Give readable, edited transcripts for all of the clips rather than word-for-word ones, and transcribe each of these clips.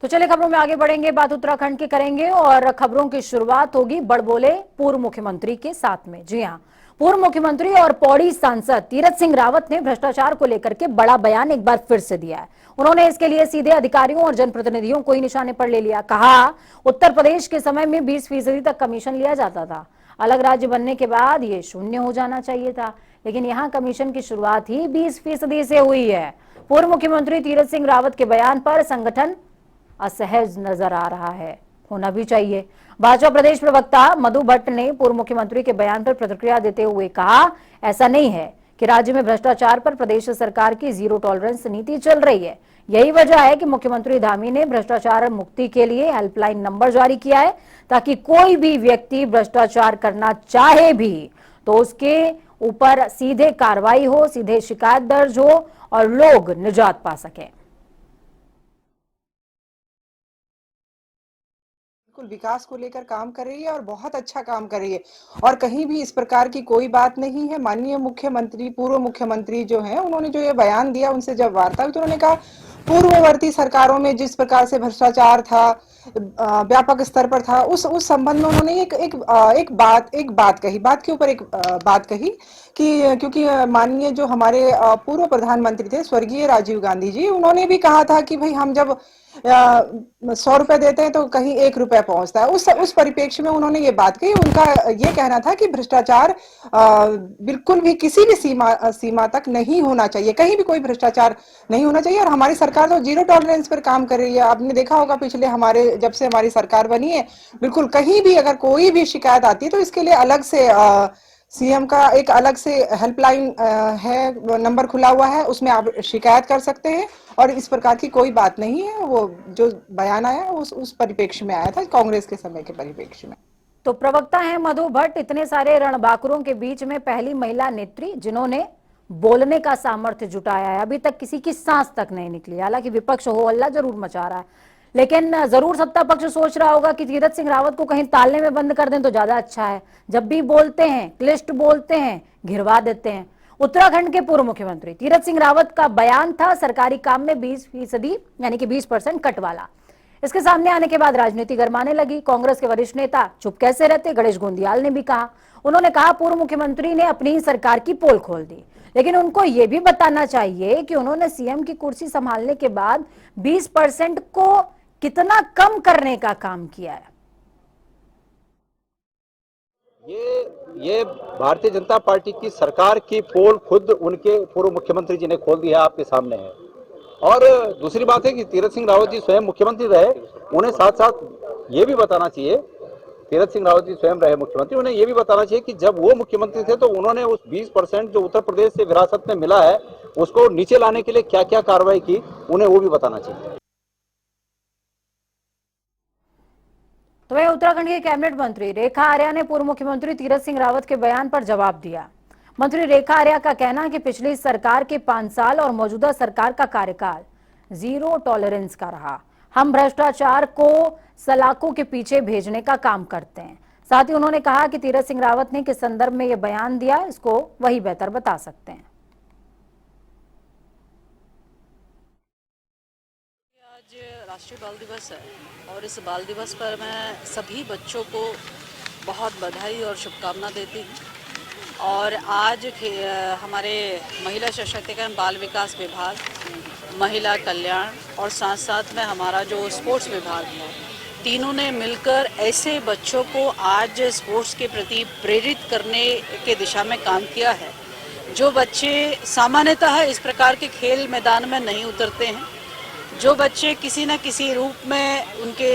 तो चलिए खबरों में आगे बढ़ेंगे, बात उत्तराखंड की करेंगे और खबरों की शुरुआत होगी बड़बोले पूर्व मुख्यमंत्री के साथ में। जी हां, पूर्व मुख्यमंत्री और पौड़ी सांसद तीरथ सिंह रावत ने भ्रष्टाचार को लेकर के बड़ा बयान एक बार फिर से दिया है। उन्होंने इसके लिए सीधे अधिकारियों और जनप्रतिनिधियों को ही निशाने पर ले लिया। कहा, उत्तर प्रदेश के समय में 20% तक कमीशन लिया जाता था, अलग राज्य बनने के बाद ये शून्य हो जाना चाहिए था, लेकिन यहाँ कमीशन की शुरुआत ही 20% से हुई है। पूर्व मुख्यमंत्री तीरथ सिंह रावत के बयान पर संगठन असहज नजर आ रहा है, होना भी चाहिए। भाजपा प्रदेश प्रवक्ता मधु भट्ट ने पूर्व मुख्यमंत्री के बयान पर प्रतिक्रिया देते हुए कहा, ऐसा नहीं है कि राज्य में भ्रष्टाचार पर प्रदेश सरकार की जीरो टॉलरेंस नीति चल रही है। यही वजह है कि मुख्यमंत्री धामी ने भ्रष्टाचार मुक्ति के लिए हेल्पलाइन नंबर जारी किया है, ताकि कोई भी व्यक्ति भ्रष्टाचार करना चाहे भी तो उसके ऊपर सीधे कार्रवाई हो, सीधे शिकायत दर्ज हो और लोग निजात पा सकें। विकास को लेकर काम कर रही है और बहुत अच्छा काम कर रही है और कहीं भी इस प्रकार की कोई बात नहीं है। माननीय मुख्यमंत्री, पूर्व मुख्यमंत्री जो हैं, उन्होंने जो ये बयान दिया, उनसे जब वार्ता हुई तो उन्होंने कहा पूर्ववर्ती सरकारों में जिस प्रकार से भ्रष्टाचार था, व्यापक स्तर पर था, उस संबंध में उन्होंने एक बात कही, बात के ऊपर एक बात कही कि क्योंकि माननीय जो हमारे पूर्व प्रधानमंत्री थे स्वर्गीय राजीव गांधी जी, उन्होंने भी कहा था कि भाई हम जब 100 रुपए देते हैं तो कहीं 1 रुपया पहुंचता है। उस परिप्रेक्ष्य में उन्होंने ये बात कही। उनका ये कहना था कि भ्रष्टाचार बिल्कुल भी किसी भी सीमा तक नहीं होना चाहिए, कहीं भी कोई भ्रष्टाचार नहीं होना चाहिए। और हमारी सरकार तो जीरो टॉलरेंस पर काम कर रही है। आपने देखा होगा पिछले जब से हमारी सरकार बनी है, बिल्कुल कहीं भी अगर कोई भी शिकायत आती है तो इसके लिए अलग से सीएम का एक अलग से हेल्पलाइन है, नंबर खुला हुआ है, उसमें आप शिकायत कर सकते हैं और इस प्रकार की कोई बात नहीं है। वो जो बयान आया उस परिप्रेक्ष्य में आया था, कांग्रेस के समय के परिप्रेक्ष्य में। तो प्रवक्ता हैं मधु भट्ट, इतने सारे रणबांकुरों के बीच में पहली महिला नेत्री जिन्होंने बोलने का सामर्थ्य जुटाया है। अभी तक किसी की सांस तक नहीं निकली। हालांकि विपक्ष हो हल्ला जरूर मचा रहा है, लेकिन जरूर सत्ता पक्ष सोच रहा होगा कि तीरथ सिंह रावत को कहीं तालने में बंद कर दें तो ज्यादा अच्छा है। जब भी बोलते हैं, क्लिष्ट बोलते हैं, घिरवा देते हैं। उत्तराखंड के पूर्व मुख्यमंत्री तीरथ सिंह रावत का बयान था सरकारी काम में 20% यानी कि 20% कट वाला। इसके सामने आने के बाद राजनीति गरमाने लगी। कांग्रेस के वरिष्ठ नेता चुप कैसे रहते, गणेश गोंदियाल ने भी कहा। उन्होंने कहा पूर्व मुख्यमंत्री ने अपनी सरकार की पोल खोल दी, लेकिन उनको यह भी बताना चाहिए कि उन्होंने सीएम की कुर्सी संभालने के बाद 20% को कितना कम करने का काम किया है। ये भारतीय जनता पार्टी की सरकार की पोल खुद उनके पूर्व मुख्यमंत्री जी ने खोल दी है, आपके सामने है। और दूसरी बात है कि तीरथ सिंह रावत जी स्वयं मुख्यमंत्री रहे, उन्हें साथ साथ ये भी बताना चाहिए, तीरथ सिंह रावत जी स्वयं रहे मुख्यमंत्री, उन्हें ये भी बताना चाहिए कि जब वो मुख्यमंत्री थे तो उन्होंने उस 20% जो उत्तर प्रदेश से विरासत में मिला है उसको नीचे लाने के लिए क्या क्या कार्रवाई की, उन्हें वो भी बताना चाहिए। तो वह उत्तराखंड के कैबिनेट मंत्री रेखा आर्या ने पूर्व मुख्यमंत्री तीरथ सिंह रावत के बयान पर जवाब दिया। मंत्री रेखा आर्या का कहना है कि पिछली सरकार के 5 साल और मौजूदा सरकार का कार्यकाल जीरो टॉलरेंस का रहा। हम भ्रष्टाचार को सलाखों के पीछे भेजने का काम करते हैं। साथ ही उन्होंने कहा कि तीरथ सिंह रावत ने किस संदर्भ में यह बयान दिया, इसको वही बेहतर बता सकते हैं। आज राष्ट्रीय बाल दिवस है और इस बाल दिवस पर मैं सभी बच्चों को बहुत बधाई और शुभकामना देती हूँ। और आज हमारे महिला सशक्तिकरण, बाल विकास विभाग, महिला कल्याण और साथ साथ में हमारा जो स्पोर्ट्स विभाग है, तीनों ने मिलकर ऐसे बच्चों को आज स्पोर्ट्स के प्रति प्रेरित करने के दिशा में काम किया है जो बच्चे सामान्यतः इस प्रकार के खेल मैदान में नहीं उतरते हैं। जो बच्चे किसी न किसी रूप में उनके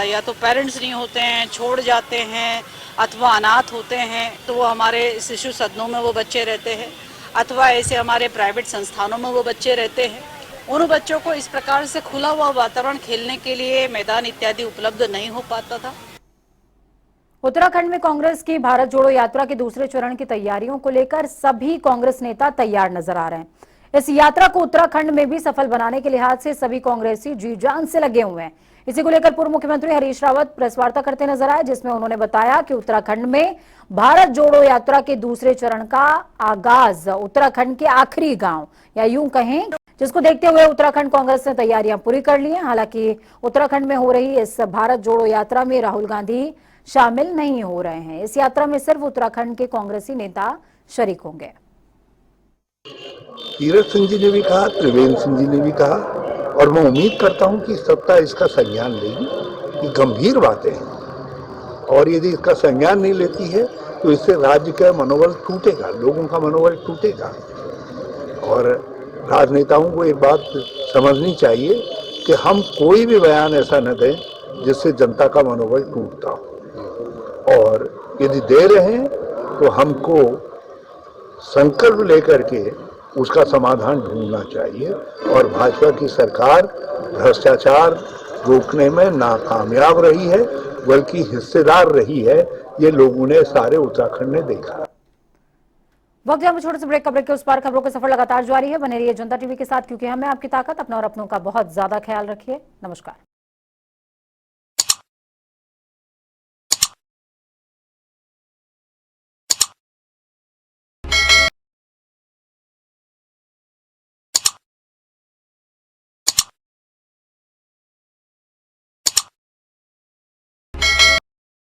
या तो पेरेंट्स नहीं होते हैं, छोड़ जाते हैं, अथवा अनाथ होते हैं, तो वो हमारे शिशु सदनों में वो बच्चे रहते हैं अथवा ऐसे हमारे प्राइवेट संस्थानों में वो बच्चे रहते हैं। उन बच्चों को इस प्रकार से खुला हुआ वातावरण, खेलने के लिए मैदान इत्यादि उपलब्ध नहीं हो पाता था। उत्तराखंड में कांग्रेस की भारत जोड़ो यात्रा के दूसरे चरण की तैयारियों को लेकर सभी कांग्रेस नेता तैयार नजर आ रहे हैं। इस यात्रा को उत्तराखंड में भी सफल बनाने के लिहाज से सभी कांग्रेसी जी जान से लगे हुए हैं। इसी को लेकर पूर्व मुख्यमंत्री हरीश रावत प्रेस वार्ता करते नजर आए, जिसमें उन्होंने बताया कि उत्तराखंड में भारत जोड़ो यात्रा के दूसरे चरण का आगाज उत्तराखंड के आखिरी गांव या यूं कहें जिसको देखते हुए उत्तराखंड कांग्रेस ने तैयारियां पूरी कर ली हैं। हालांकि उत्तराखंड में हो रही इस भारत जोड़ो यात्रा में राहुल गांधी शामिल नहीं हो रहे हैं। इस यात्रा में सिर्फ उत्तराखंड के कांग्रेसी नेता शरीक होंगे। तीरथ सिंह जी ने भी कहा, त्रिवेंद्र सिंह जी ने भी कहा, और मैं उम्मीद करता हूं कि सत्ता इसका संज्ञान लेगी। ये गंभीर बातें हैं और यदि इसका संज्ञान नहीं लेती है तो इससे राज्य का मनोबल टूटेगा, लोगों का मनोबल टूटेगा। और राजनेताओं को एक बात समझनी चाहिए कि हम कोई भी बयान ऐसा न दें जिससे जनता का मनोबल टूटता हो, और यदि दे रहे हैं तो हमको संकल्प लेकर के उसका समाधान ढूंढना चाहिए। और भाजपा की सरकार भ्रष्टाचार रोकने में नाकामयाब रही है, बल्कि हिस्सेदार रही है। ये लोगों ने, सारे उत्तराखंड ने देखा। वक्त है छोटे से ब्रेक का। ब्रेक के उस पार खबरों का सफर लगातार जारी है। बने रहिए जनता टीवी के साथ, क्योंकि हमें आपकी ताकत, अपना और अपनों का बहुत ज्यादा ख्याल रखिए। नमस्कार।